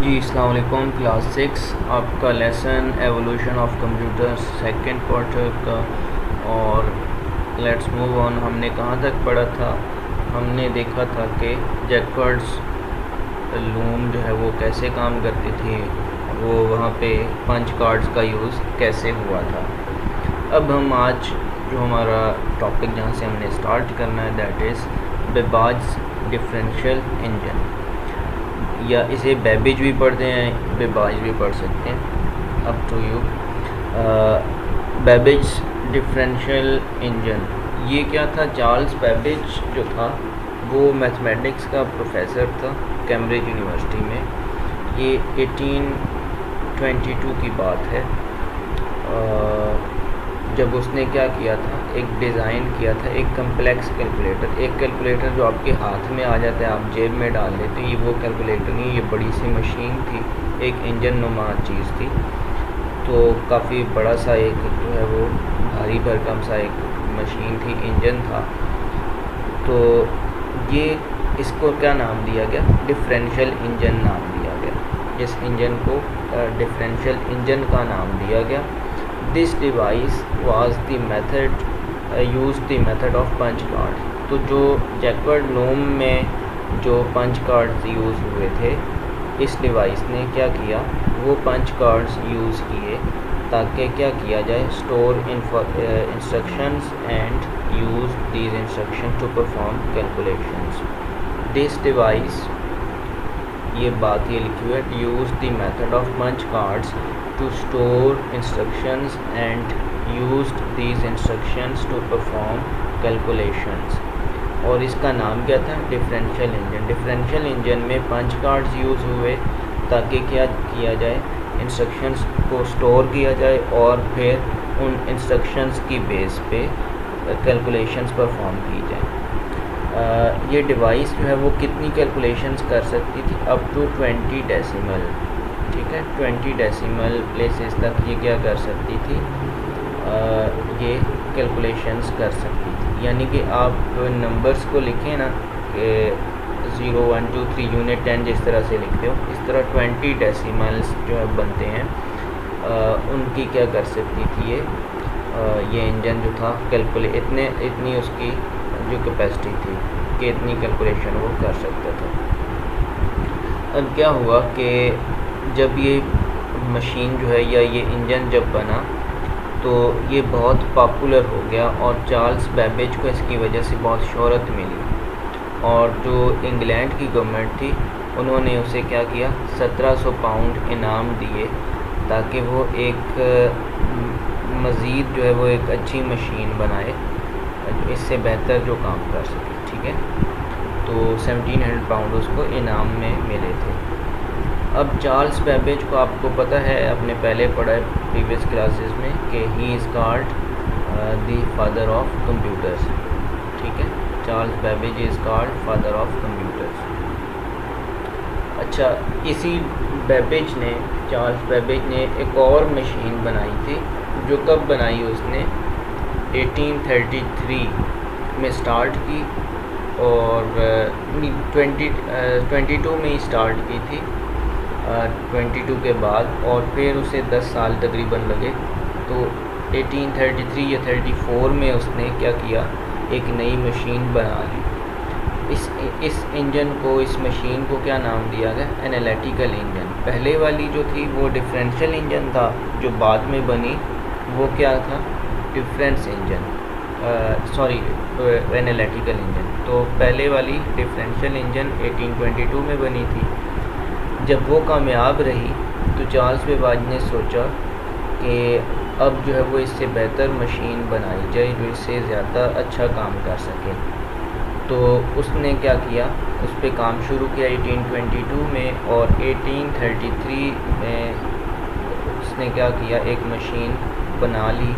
जी अस्सलाम वालेकुम। क्लास 6 आपका lesson evolution of computers second quarter का। और लेट्स मूव ऑन। हमने कहाँ तक पढ़ा था? हमने देखा था कि जैकर्ड्स लूम जो है वो कैसे काम करती थी, वो वहाँ पे पंच कार्ड्स का यूज़ कैसे हुआ था। अब हम आज जो हमारा टॉपिक जहाँ से हमने स्टार्ट करना है दैट इज़ बेबाज डिफरेंशियल इंजन, या इसे बेबिज भी पढ़ते हैं, बेबाज भी पढ़ सकते हैं, up to you. Babbage's differential engine ये क्या था? चार्ल्स बेबिज जो था वो मैथमेटिक्स का प्रोफेसर था कैम्ब्रिज यूनिवर्सिटी में। ये 1822 की बात है। जब उसने क्या किया था, एक डिज़ाइन किया था एक कम्प्लेक्स कैलकुलेटर। एक कैलकुलेटर जो आपके हाथ में आ जाता है, आप जेब में डाल लेते हैं, ये वो कैलकुलेटर नहीं, ये बड़ी सी मशीन थी, एक इंजन नुमा चीज़ थी। तो काफ़ी बड़ा सा एक जो है वो भारी भरकम सा एक मशीन थी, इंजन था। तो ये इसको क्या नाम दिया गया? डिफरेंशियल इंजन नाम दिया गया। इस इंजन को डिफरेंशियल इंजन का नाम दिया गया। This device was the method use the method of punch card. तो जो जैकर्ड लूम में जो पंच कार्ड्स यूज़ हुए थे, इस डिवाइस ने क्या किया, वो पंच कार्ड्स यूज़ किए ताकि क्या किया जाए, store instructions and use these instruction to perform calculations. This device, ये बात ये लिखी हुई है, use the method of punch cards to store instructions and used these instructions to perform calculations। और इसका नाम क्या था? Differential engine. डिफरेंशियल इंजन में पंच कार्ड्स यूज़ हुए ताकि क्या किया जाए, इंस्ट्रक्शंस को स्टोर किया जाए और फिर उन इंस्ट्रक्शंस की बेस पे कैलकुलेशंस परफॉर्म की जाए। ये डिवाइस जो है वो कितनी कैलकुलेशंस कर सकती थी? अप टू 20 डेसिमल, ठीक है, 20 डेसिमल प्लेसेस तक ये क्या कर सकती थी, ये कैलकुलेशंस कर सकती थी। यानी कि आप नंबर्स को लिखें ना कि 0 1 2 3 यूनिट 10 जिस तरह से लिखते हो, इस तरह 20 डेसिमल्स जो है बनते हैं, उनकी क्या कर सकती थी ये इंजन जो था इतनी उसकी जो कैपेसिटी थी कि इतनी कैलकुलेशन वो कर सकता था। अब क्या हुआ कि जब ये मशीन जो है या ये इंजन जब बना तो ये बहुत पॉपुलर हो गया और चार्ल्स बेबेज को इसकी वजह से बहुत शोहरत मिली। और जो इंग्लैंड की गवर्नमेंट थी उन्होंने उसे क्या किया, 1700 पाउंड इनाम दिए ताकि वो एक मज़ीद जो है वो एक अच्छी मशीन बनाए, इससे बेहतर जो काम कर सके, ठीक है। तो 1700 पाउंड उसको इनाम में मिले थे। अब चार्ल्स बेबेज को आपको पता है, आपने पहले पढ़ा है प्रीवियस क्लासेस में, कि he is called the father of computers, ठीक है। Charles Babbage is called father of computers. अच्छा, इसी बेबेज ने, चार्ल्स बेबेज ने एक और मशीन बनाई थी, जो कब बनाई उसने 1833 में स्टार्ट की और 22 में ही स्टार्ट की थी, 22 के बाद, और फिर उसे 10 साल तकरीबन लगे। तो 1833 या 34 में उसने क्या किया, एक नई मशीन बना ली। इस इंजन को, इस मशीन को क्या नाम दिया गया? Analytical engine. पहले वाली जो थी वो डिफरेंशियल इंजन था, जो बाद में बनी वो क्या था? Difference engine, analytical engine. तो पहले वाली डिफरेंशियल इंजन 1822 में बनी थी। जब वो कामयाब रही तो चार्ल्स बेबाज ने सोचा कि अब जो है वो इससे बेहतर मशीन बनाई जाए जो इससे ज़्यादा अच्छा काम कर सके। तो उसने क्या किया, उस पर काम शुरू किया 1822 में, और 1833 में उसने क्या किया, एक मशीन बना ली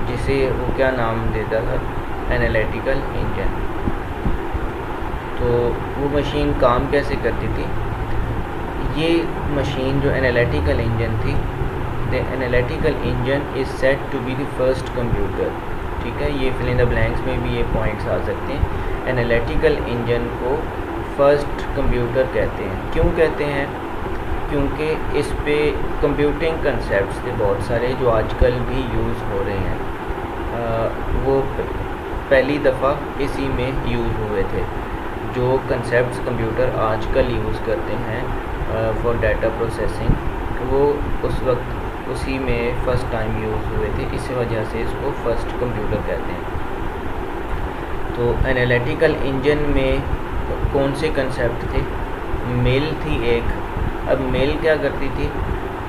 जिसे वो क्या नाम देता था? Analytical engine. तो वो मशीन काम कैसे करती थी? ये मशीन जो एनालिटिकल इंजन थी, the analytical engine is set to be the first computer, ठीक है। ये फिल इन द ब्लैंक्स में भी ये पॉइंट्स आ सकते हैं। एनालिटिकल इंजन को फर्स्ट कंप्यूटर कहते हैं। क्यों कहते हैं? क्योंकि इस पे कंप्यूटिंग कंसेप्ट्स थे बहुत सारे जो आजकल भी यूज़ हो रहे हैं। वो पहली दफ़ा इसी में यूज़ हुए थे। जो कंसेप्ट्स कंप्यूटर आजकल यूज़ करते हैं फॉर डाटा प्रोसेसिंग, वो उस वक्त उसी में फ़र्स्ट टाइम यूज़ हुए थे। इस वजह से इसको फ़र्स्ट कंप्यूटर कहते हैं। तो एनालिटिकल इंजन में कौन से कंसेप्ट थे? मेल थी एक। अब मेल क्या करती थी?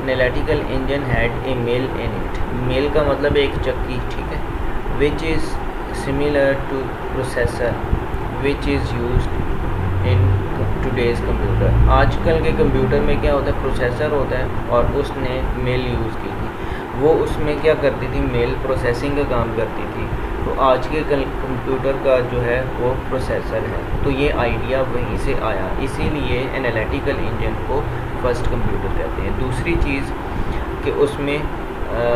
Analytical engine had a mill in it. Mill का मतलब एक चक्की, ठीक है, which is similar to processor which is used in today's computer. आजकल के कंप्यूटर में क्या होता है, प्रोसेसर होता है और उसने मेल यूज़ की थी। वो उसमें क्या करती थी, मेल प्रोसेसिंग का काम करती थी। तो आज के कंप्यूटर का जो है वो प्रोसेसर है। तो ये आइडिया वहीं से आया, इसीलिए एनालिटिकल इंजन को फर्स्ट कंप्यूटर कहते हैं। दूसरी चीज़ कि उसमें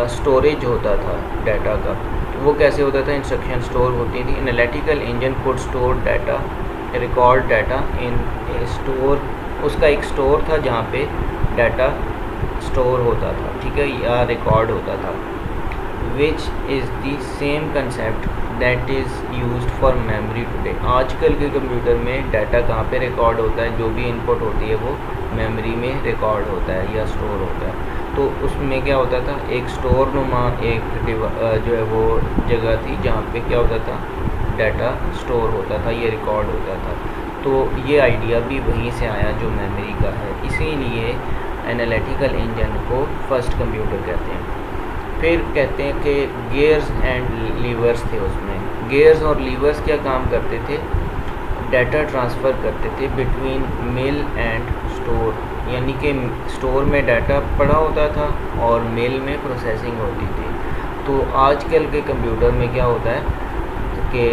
स्टोरेज होता था डाटा का। वो कैसे होता था? इंस्ट्रक्शन स्टोर होती थी। Analytical engine could store data, record data in store. उसका एक स्टोर था जहाँ पे डाटा स्टोर होता था, ठीक है, या रिकॉर्ड होता था। Which is the same concept that is used for memory today. आजकल के कंप्यूटर में डाटा कहाँ पे रिकॉर्ड होता है? जो भी इनपुट होती है वो मेमोरी में रिकॉर्ड होता है या स्टोर होता है। तो उसमें क्या होता था, एक स्टोर नुमा एक जो है वो जगह थी जहाँ पे क्या होता था, डाटा स्टोर होता था, ये रिकॉर्ड होता था। तो ये आइडिया भी वहीं से आया जो मेमोरी का है, इसीलिए एनालिटिकल इंजन को फर्स्ट कंप्यूटर कहते हैं। फिर कहते हैं कि गियर्स एंड लीवर्स थे उसमें। गियर्स और लीवर्स क्या काम करते थे? डाटा ट्रांसफ़र करते थे बिटवीन मेल एंड स्टोर, यानी कि स्टोर में डाटा पड़ा होता था और मेल में प्रोसेसिंग होती थी। तो आजकल के कंप्यूटर में क्या होता है कि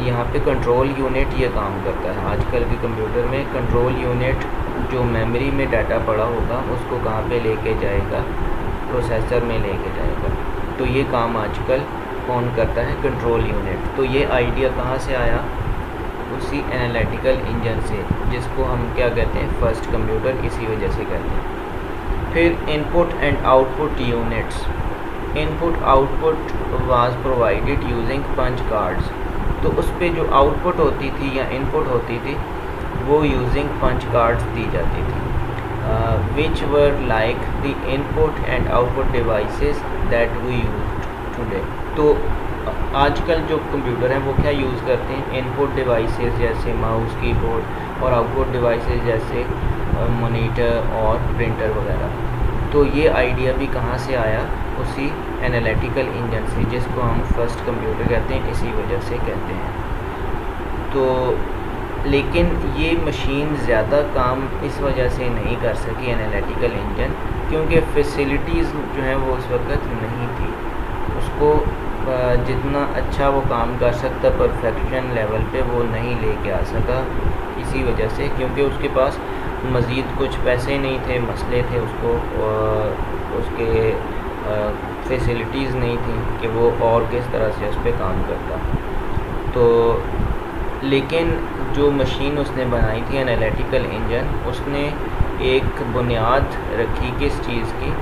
यहाँ पे कंट्रोल यूनिट ये काम करता है। आजकल के कंप्यूटर में कंट्रोल यूनिट जो मेमोरी में डाटा पड़ा होगा उसको कहाँ पे लेके जाएगा? प्रोसेसर में लेके जाएगा। तो ये काम आजकल कौन करता है? Control unit. तो ये आइडिया कहाँ से आया? उसी एनालिटिकल इंजन से, जिसको हम क्या कहते हैं? फर्स्ट कंप्यूटर, इसी वजह से कहते हैं। फिर input and output units. Input output was provided using punch cards. तो उस पर जो आउटपुट होती थी या इनपुट होती थी वो यूजिंग पंच कार्ड्स दी जाती थी, which were like the input and output devices that we use today. तो आजकल जो कंप्यूटर हैं वो क्या यूज़ करते हैं? इनपुट डिवाइसेस जैसे माउस, कीबोर्ड, और आउटपुट डिवाइसेस जैसे मॉनिटर और प्रिंटर वगैरह। तो ये आइडिया भी कहाँ से आया? उसी एनालिटिकल इंजन से, जिसको हम फर्स्ट कंप्यूटर कहते हैं, इसी वजह से कहते हैं। तो लेकिन ये मशीन ज़्यादा काम इस वजह से नहीं कर सकी एनालिटिकल इंजन, क्योंकि फैसिलिटीज़ जो हैं वो उस वक्त नहीं थी। उसको जितना अच्छा वो काम कर सकता परफेक्शन लेवल पे वो नहीं लेके आ सका, इसी वजह से, क्योंकि उसके पास मज़ीद कुछ पैसे नहीं थे, मसले थे, उसको उसके फैसिलिटीज़ नहीं थी कि वो और किस तरह से उस पर काम करता। तो लेकिन जो मशीन उसने बनाई थी एनालिटिकल इंजन, उसने एक बुनियाद रखी किस चीज़ की,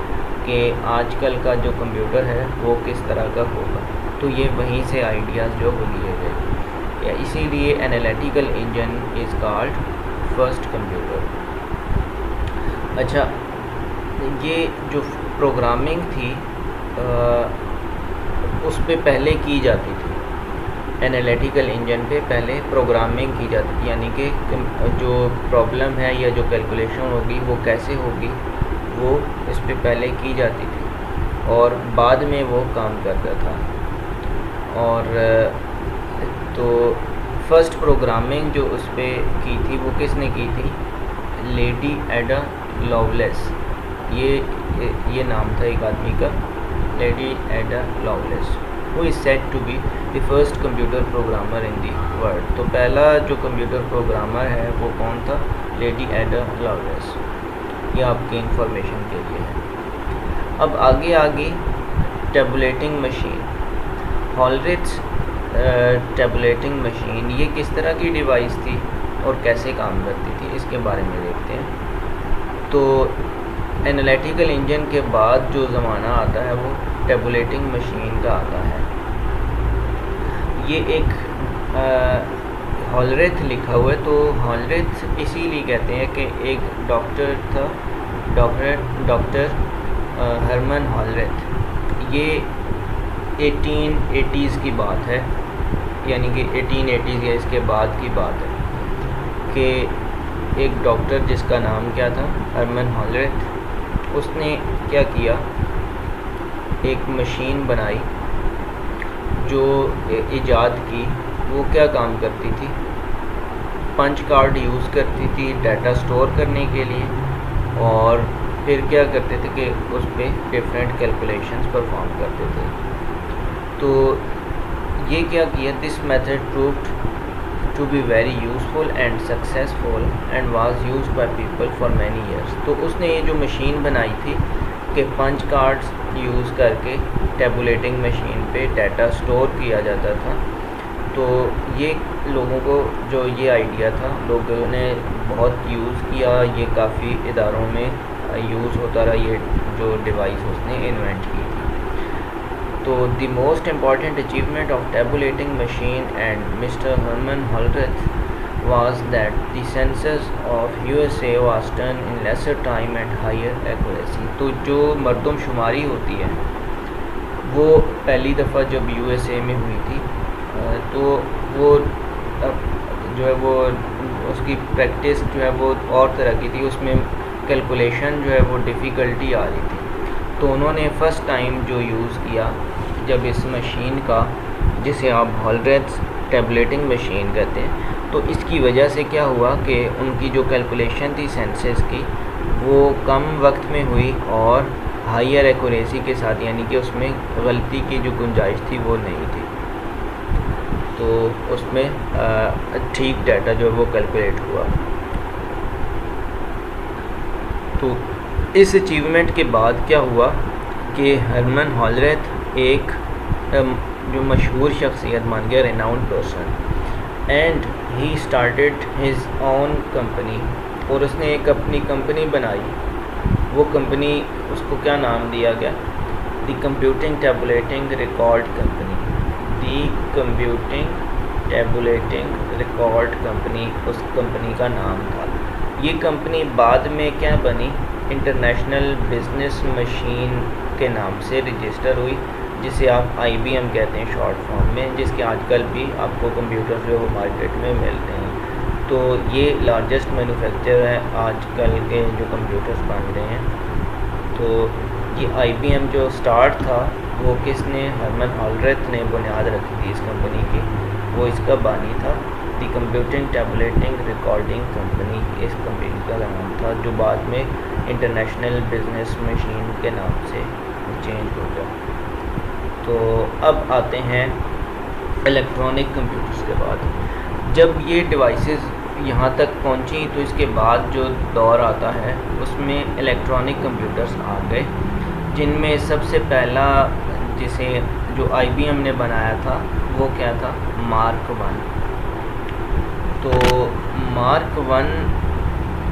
कि आजकल का जो कंप्यूटर है वो किस तरह का होगा। तो ये वहीं से आइडियाज़ जो वो लिए गए, या इसीलिए analytical engine is called first computer. अच्छा, ये जो प्रोग्रामिंग थी उस पे पहले की जाती थी, एनालिटिकल इंजन पे पहले प्रोग्रामिंग की जाती थी, यानी कि जो प्रॉब्लम है या जो कैलकुलेशन होगी वो कैसे होगी वो इस पे पहले की जाती थी और बाद में वो काम करता था। और तो फर्स्ट प्रोग्रामिंग जो उस पर की थी वो किसने की थी? लेडी एडा लवलेस। ये नाम था एक आदमी का, लेडी एडा loveless, who is said to be the first computer programmer in the world। तो पहला जो कंप्यूटर प्रोग्रामर है वो कौन था? लेडी एडा लवलेस। ये आपकी इंफॉर्मेशन के लिए है। अब आगे टैबुलेटिंग मशीन, हॉलरिच टैबुलेटिंग मशीन, ये किस तरह की डिवाइस थी और कैसे काम करती थी, इसके बारे में देखते हैं। तो एनालिटिकल इंजन के बाद जो ज़माना आता है वो टेबुलेटिंग मशीन का आता है। ये एक हॉलरेथ लिखा हुआ है, तो हॉलरेथ इसीलिए कहते हैं कि एक डॉक्टर था, डॉक्टर हरमन हॉलरेथ। ये 1880s की बात है, यानी कि 1880s या इसके बाद की बात है कि एक डॉक्टर जिसका नाम क्या था, हरमन हॉलरेथ, उसने क्या किया, एक मशीन बनाई जो इजाद की। वो क्या काम करती थी, पंच कार्ड यूज़ करती थी डाटा स्टोर करने के लिए, और फिर क्या करते थे कि उस पर डिफरेंट कैलकुलेशंस परफॉर्म करते थे। तो ये क्या किया, this method proved to be very useful and successful and was used by people for many years. तो उसने ये जो मशीन बनाई थी कि पंच कार्ड्स यूज़ करके टेबुलेटिंग मशीन पे डाटा स्टोर किया जाता था। तो ये लोगों को जो ये आइडिया था, लोगों ने बहुत यूज़ किया, ये काफ़ी इदारों में यूज़ होता रहा, ये जो डिवाइस उसने इन्वेंट की थी। तो the most important achievement of tabulating machine and Mr Herman Hollerith was that the census of USA was done in lesser time and higher accuracy। तो जो मरदमशुमारी होती है वो पहली दफ़ा जब USA में हुई थी, तो वो जो है वो उसकी प्रैक्टिस जो है वो और तरह की थी, उसमें कैलकुलेशन जो है वो डिफ़िकल्टी आ रही थी। तो उन्होंने फ़र्स्ट टाइम जो यूज़ किया जब इस मशीन का, जिसे आप हॉलरेथ टेबुलेटिंग मशीन कहते हैं, तो इसकी वजह से क्या हुआ कि उनकी जो कैलकुलेशन थी सेंसेस की, वो कम वक्त में हुई और हायर एक्यूरेसी के साथ, यानी कि उसमें गलती की जो गुंजाइश थी वो नहीं थी। तो उसमें ठीक डाटा जो है वो कैलकुलेट हुआ। तो इस अचीवमेंट के बाद क्या हुआ कि हरमन हॉलरेथ एक जो मशहूर शख्सियत मान गया, renowned person, and he started his own company, और उसने एक अपनी कंपनी बनाई। वो कंपनी, उसको क्या नाम दिया गया, the computing tabulating record company. The computing tabulating record company उस कंपनी का नाम था। ये कंपनी बाद में क्या बनी, इंटरनेशनल बिजनेस मशीन के नाम से रजिस्टर हुई, जिसे आप IBM कहते हैं शॉर्ट फॉर्म में, जिसके आजकल भी आपको कंप्यूटर जो है वो मार्केट में मिलते हैं। तो ये लार्जेस्ट मैन्युफैक्चरर है आजकल के जो कंप्यूटर्स बन रहे हैं। तो ये IBM जो स्टार्ट था वो किसने, हरमन हॉलरेथ ने बुनियाद रखी थी इस कंपनी की, वो इसका बानी था। The computing tabulating recording company इस कंपनी का नाम था, जो बाद में इंटरनेशनल बिजनेस मशीन के नाम से चेंज हो गया। तो अब आते हैं इलेक्ट्रॉनिक कंप्यूटर्स के बाद। जब ये डिवाइसेस यहाँ तक पहुँची तो इसके बाद जो दौर आता है उसमें इलेक्ट्रॉनिक कंप्यूटर्स आ गए, जिनमें सबसे पहला जिसे जो IBM ने बनाया था वो क्या था, मार्क 1। तो मार्क 1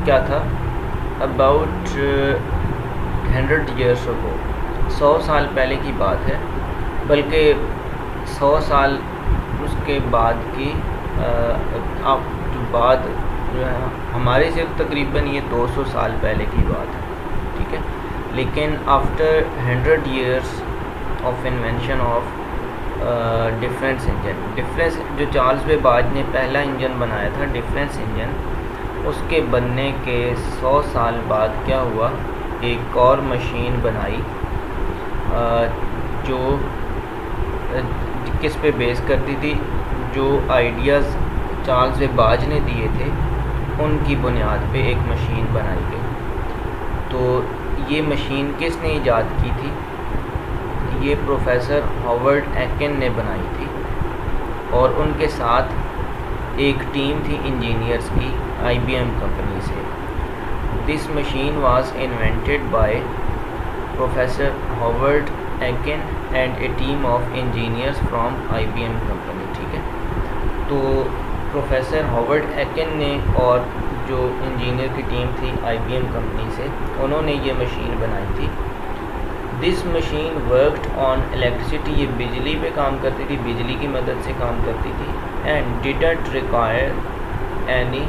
क्या था, अबाउट 100 years ago, 100 साल पहले की बात है, बल्कि 100 साल उसके बाद की आप जो बात जो है हमारे से तकरीबन ये 200 साल पहले की बात है, ठीक है। लेकिन after 100 years of invention of difference engine, difference जो चार्ल्स बेबाज ने पहला इंजन बनाया था डिफरेंस इंजन, उसके बनने के 100 साल बाद क्या हुआ, एक और मशीन बनाई जो किस पे बेस करती थी, जो आइडियाज़ चार्ल्स बेबाज ने दिए थे उनकी बुनियाद पे एक मशीन बनाई गई। तो ये मशीन किसने ईजाद की थी, ये प्रोफेसर हॉवर्ड एकिन ने बनाई थी, और उनके साथ एक टीम थी इंजीनियर्स की IBM कंपनी से। This machine was invented by professor Howard Eakin and A team of engineers from IBM company, ठीक है। तो प्रोफेसर हॉवर्ड एकिन ने और जो इंजीनियर की टीम थी IBM कंपनी से, उन्होंने ये मशीन बनाई थी। This machine worked on electricity, ये बिजली पे काम करती थी, बिजली की मदद से काम करती थी। And didn't require any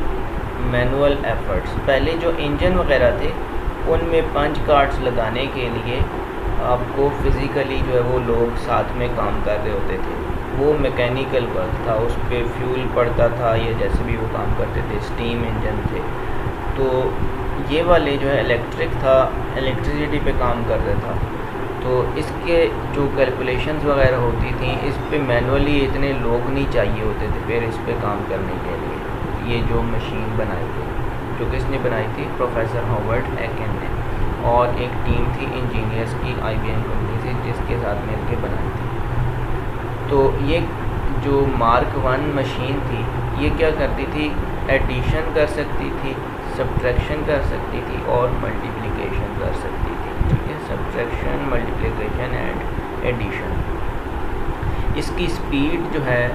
manual efforts. पहले जो इंजन वगैरह थे उनमें पंच कार्ड्स लगाने के लिए आपको फिज़िकली जो है वो लोग साथ में काम कर रहे होते थे, वो मैकेनिकल वर्क था, उस पर फ्यूल पड़ता था या जैसे भी वो काम करते थे, स्टीम इंजन थे। तो ये वाले जो है इलेक्ट्रिक था, इलेक्ट्रिसिटी पे काम कर रहा था। तो इसके जो कैलकुलेशंस वगैरह होती थी, इस पे मैनुअली इतने लोग नहीं चाहिए होते थे फिर इस पे काम करने के लिए। ये जो मशीन बनाई थी, जो किसने बनाई थी, प्रोफेसर हॉवर्ड एकेन ने, और एक टीम थी इंजीनियर्स की IBM कंपनी से जिसके साथ मिल के बनाई थी। तो ये जो मार्क 1 मशीन थी, ये क्या करती थी, एडिशन कर सकती थी, सब्ट्रैक्शन कर सकती थी और मल्टीप्लिकेशन कर सकती थी। ठीक है, सब्ट्रैक्शन, मल्टीप्लिकेशन एंड एडिशन। इसकी स्पीड जो है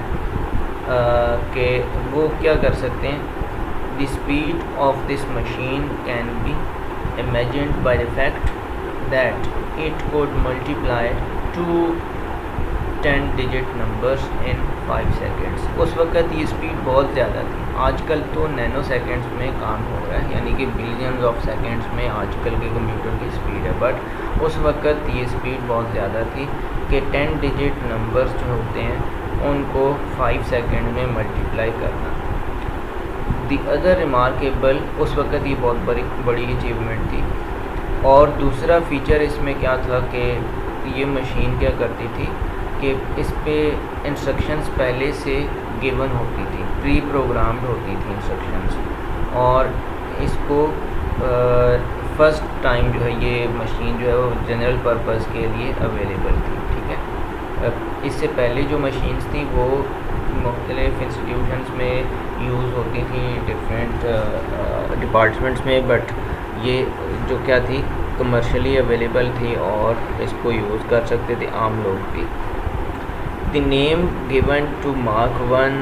कि वो क्या कर सकते हैं, the speed of this machine can be imagined by the fact that it could multiply 2 10-digit numbers in 5 seconds। उस वक़्त ये स्पीड बहुत ज़्यादा थी। आजकल तो नैनो सेकेंड्स में काम हो रहा है, यानी कि बिलियंस ऑफ सेकेंड्स में आजकल के कंप्यूटर की स्पीड है, बट उस वक़्त ये स्पीड बहुत ज़्यादा थी कि 10 डिजिट नंबर्स जो होते हैं उनको 5 सेकेंड में मल्टीप्लाई करना। दी अदर रिमार्केबल, उस वक़्त ये बहुत बड़ी अचीवमेंट थी। और दूसरा फ़ीचर इसमें क्या था कि ये मशीन क्या करती थी कि इस पे इंस्ट्रक्शंस पहले से गिवन होती थी, प्री प्रोग्राम्ड होती थी इंस्ट्रक्शंस, और इसको फर्स्ट टाइम जो है ये मशीन जो है वो जनरल पर्पस के लिए अवेलेबल थी। ठीक है, इससे पहले जो मशीन्स थी वो मुख्तलिफ इंस्टीट्यूशंस में यूज़ होती थी, डिफरेंट डिपार्टमेंट्स में, बट ये जो क्या थी, कमर्शियली अवेलेबल थी और इसको यूज़ कर सकते थे आम लोग भी। The name given to Mark 1,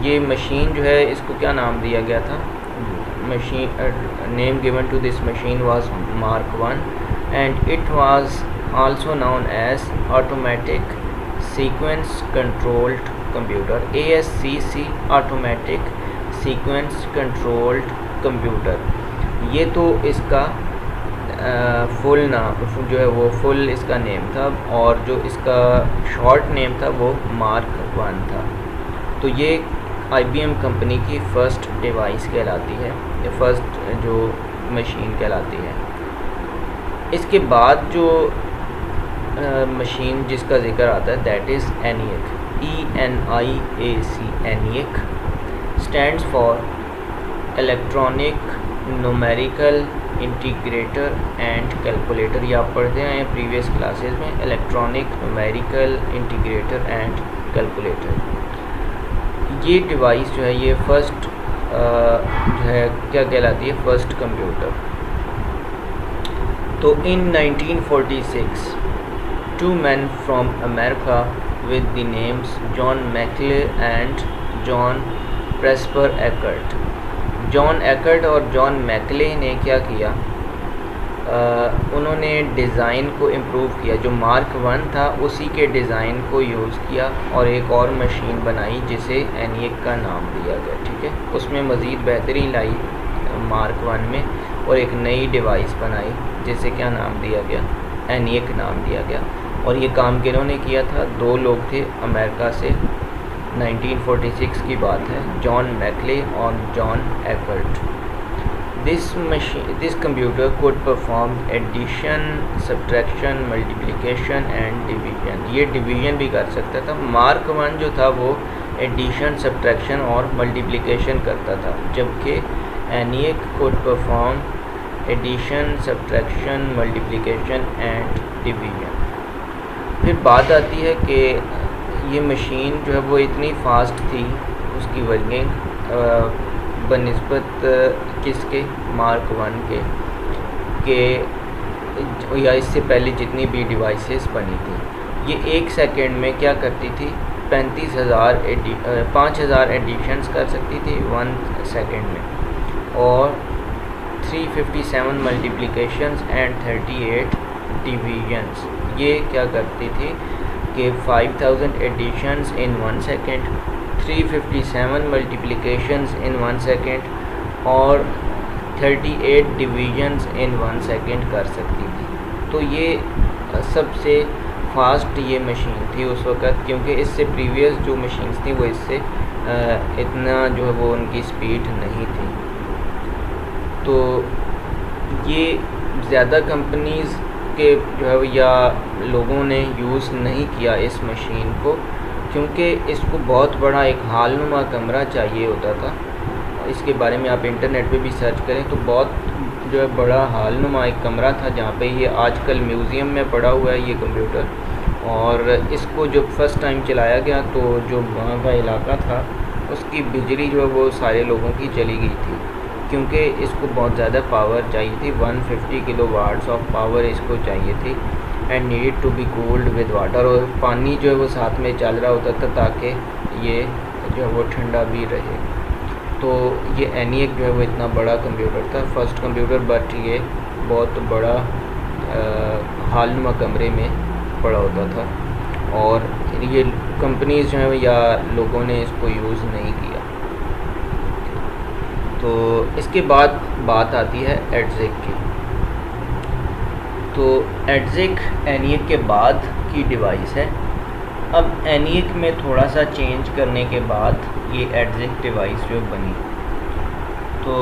ये मशीन जो है इसको क्या नाम दिया गया था, machine name given to this machine was Mark 1 and it was also known as automatic sequence controlled computer, ASCC, automatic sequence controlled computer. ये तो इसका फुल नाम जो है वो फुल इसका नेम था, और जो इसका शॉर्ट नेम था वो मार्क 1 था। तो ये IBM कंपनी की फ़र्स्ट डिवाइस कहलाती है, या फर्स्ट जो मशीन कहलाती है। इसके बाद जो मशीन जिसका ज़िक्र आता है that is ENIAC, ENIAC stands for Electronic Numerical Integrator and Calculator। ये आप पढ़ते हैं प्रीवियस क्लासेस में, electronic numerical integrator and calculator. ये डिवाइस जो है ये फर्स्ट जो है क्या कहलाती है, फर्स्ट कंप्यूटर। तो इन 1946 two men from America with the names John Maclay and John Presper Eckert। John Eckert और जॉन मैकले ने क्या किया, उन्होंने डिज़ाइन को इम्प्रूव किया, जो मार्क 1 था उसी के डिज़ाइन को यूज़ किया और एक और मशीन बनाई जिसे ENIAC का नाम दिया गया। ठीक है, उसमें मज़ीद बेहतरी लाई मार्क 1 में, और एक नई डिवाइस बनाई जिसे क्या नाम दिया गया, ENIAC नाम दिया गया। और ये काम किन्होंने किया था, 2 लोग थे अमेरिका से, 1946 की बात है, जॉन मैकले और John Eckert. This computer could perform addition, subtraction, multiplication and division. ये डिवीजन भी कर सकता था। मार्क 1 जो था वो एडिशन, सब्ट्रैक्शन और मल्टीप्लिकेशन करता था, जबकि ENIAC could perform addition, subtraction, multiplication and division. फिर बात आती है कि ये मशीन जो है वो इतनी फास्ट थी, उसकी वर्किंग बनिस्बत किसके, मार्क 1 के या इससे पहले जितनी भी डिवाइसेस बनी थी, ये 1 सेकेंड में क्या करती थी, 5000 एडिशंस कर सकती थी 1 सेकेंड में। और 357 मल्टीप्लिकेशंस एंड 38 डिवीजन्स। ये क्या करती थी कि 5000 एडिशंस इन 1 सेकेंड, 357 मल्टीप्लिकेशंस इन 1 सेकेंड और 38 डिवीजन्स इन 1 सेकेंड कर सकती थी। तो ये सबसे फास्ट ये मशीन थी उस वक़्त, क्योंकि इससे प्रीवियस जो मशीन्स थी वो इससे इतना जो है वो उनकी स्पीड नहीं थी। तो ये ज़्यादा कंपनीज़ के जो है या लोगों ने यूज़ नहीं किया इस मशीन को, क्योंकि इसको बहुत बड़ा एक हालनुमा कमरा चाहिए होता था। इसके बारे में आप इंटरनेट पे भी सर्च करें तो बहुत जो है बड़ा हालनुमा एक कमरा था, जहाँ पे ये आजकल म्यूज़ियम में पड़ा हुआ है ये कंप्यूटर। और इसको जब फर्स्ट टाइम चलाया गया तो जो वहाँ का इलाका था उसकी बिजली जो है वो सारे लोगों की चली गई थी, क्योंकि इसको बहुत ज़्यादा पावर चाहिए थी। 150 किलोवाट्स ऑफ पावर इसको चाहिए थी and need to be cooled with water. और पानी जो है वो साथ में चल रहा होता था ताकि ये जो है वो ठंडा भी रहे। तो ये ENIAC जो है वो इतना बड़ा कंप्यूटर था, फर्स्ट कंप्यूटर, बट ये बहुत बड़ा हालनुमा कमरे में पड़ा होता था और ये कंपनीज़ जो है या लोगों ने इसको यूज़ नहीं किया। तो इसके बाद बात आती है EDZIC की। तो EDZIC ENIAC के बाद की डिवाइस है। अब ENIAC में थोड़ा सा चेंज करने के बाद ये EDZIC डिवाइस जो बनी। तो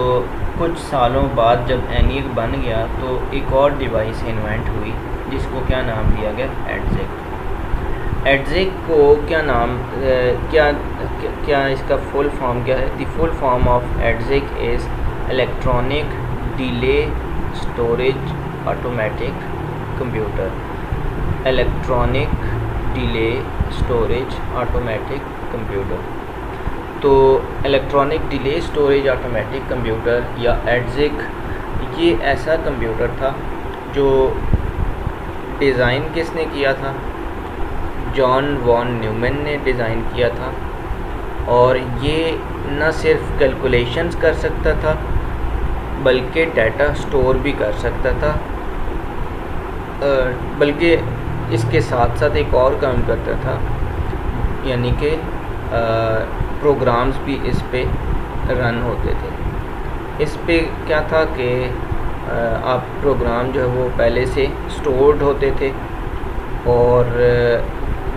कुछ सालों बाद जब ENIAC बन गया तो एक और डिवाइस इन्वेंट हुई जिसको क्या नाम दिया गया, EDZIC। EDZIC को क्या नाम क्या इसका फुल फॉर्म क्या है? The full form of EDZIC is electronic delay storage automatic computer. Electronic delay storage automatic computer. तो electronic delay storage automatic computer या EDZIC ये ऐसा कंप्यूटर था जो डिज़ाइन किसने किया था? जॉन वॉन न्यूमैन ने डिज़ाइन किया था। और ये न सिर्फ कैलकुलेशंस कर सकता था बल्कि डाटा स्टोर भी कर सकता था, बल्कि इसके साथ साथ एक और काम करता था, यानी कि प्रोग्राम्स भी इस पे रन होते थे। इस पे क्या था कि आप प्रोग्राम जो है वो पहले से स्टोर्ड होते थे और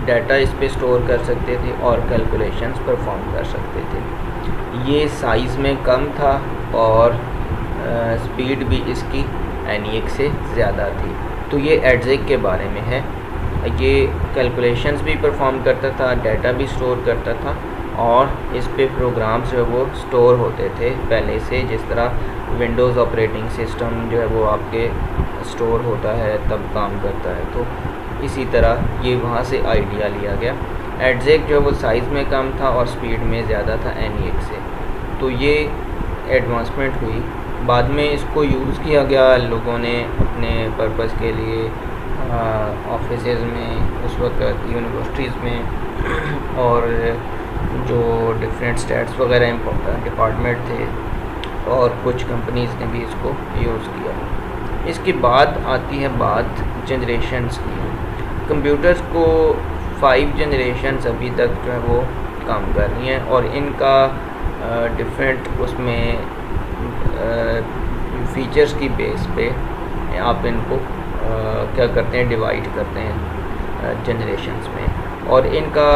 डाटा इस पे स्टोर कर सकते थे और कैलकुलेशंस परफॉर्म कर सकते थे। ये साइज़ में कम था और स्पीड भी इसकी ENIAC से ज़्यादा थी। तो ये EDZIC के बारे में है। ये कैलकुलेशंस भी परफॉर्म करता था, डाटा भी स्टोर करता था और इस पे प्रोग्राम्स जो है वो स्टोर होते थे पहले से, जिस तरह विंडोज़ ऑपरेटिंग सिस्टम जो है वो आपके स्टोर होता है तब काम करता है। तो इसी तरह ये वहाँ से आइडिया लिया गया। EDZIC जो है वो साइज़ में कम था और स्पीड में ज़्यादा था ENIAC से। तो ये एडवांसमेंट हुई। बाद में इसको यूज़ किया गया लोगों ने अपने पर्पज़ के लिए, ऑफिसेज़ में उस वक्त, यूनिवर्सिटीज़ में और जो डिफरेंट स्टेट्स वगैरह डिपार्टमेंट थे और कुछ कंपनीज़ ने भी इसको यूज़ किया। इसके बाद आती है बात जनरेशन्स की। कंप्यूटर्स को 5 जनरेशन्स अभी तक जो है वो काम कर रही हैं और इनका डिफरेंट उसमें फ़ीचर्स की बेस पे आप इनको क्या करते हैं, डिवाइड करते हैं जनरेशन्स में। और इनका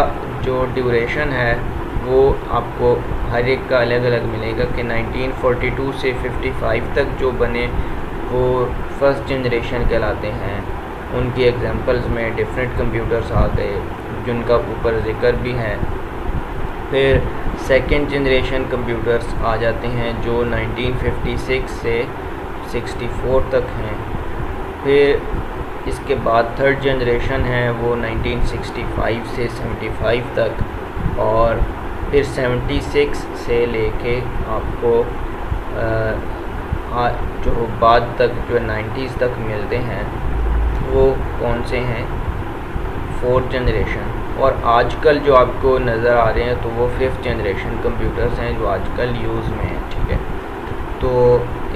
जो ड्यूरेशन है वो आपको हर एक का अलग अलग मिलेगा कि 1942 से 55 तक जो बने वो फर्स्ट जनरेशन कहलाते हैं। उनकी एग्जांपल्स में डिफरेंट कंप्यूटर्स आ गए जिनका ऊपर ज़िक्र भी है। फिर सेकंड जनरेशन कंप्यूटर्स आ जाते हैं जो 1956 से 64 तक हैं। फिर इसके बाद थर्ड जनरेशन है वो 1965 से 75 तक और फिर 76 से लेके आपको जो बाद तक जो 90s तक मिलते हैं वो कौन से हैं, फोर्थ जनरेशन। और आजकल जो आपको नज़र आ रहे हैं तो वो फिफ्थ जनरेशन कंप्यूटर्स हैं जो आजकल यूज़ में हैं। ठीक है, तो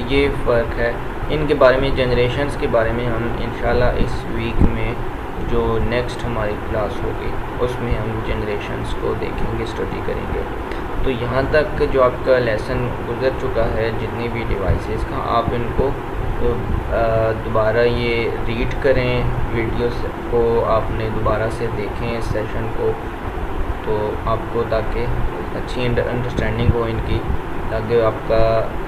ये फ़र्क है इनके बारे में। जनरेशन्स के बारे में हम इंशाल्लाह इस वीक में जो नेक्स्ट हमारी क्लास होगी उसमें हम जनरेशन्स को देखेंगे, स्टडी करेंगे। तो यहाँ तक जो आपका लेसन गुजर चुका है, जितनी भी डिवाइसेस का, आप इनको दोबारा ये रीड करें, वीडियोस को आपने दोबारा से देखें इस सेशन को, तो आपको ताकि अच्छी अंडरस्टैंडिंग हो इनकी, ताकि आपका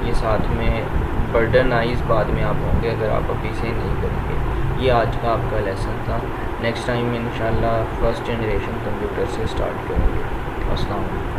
ये साथ में बर्डन आइज बाद में आप होंगे अगर आप अभी से नहीं करेंगे। ये आज का आपका लेसन था। नेक्स्ट टाइम इंशाल्लाह फर्स्ट जनरेशन कंप्यूटर से स्टार्ट करेंगे। अस्सलाम वालेकुम।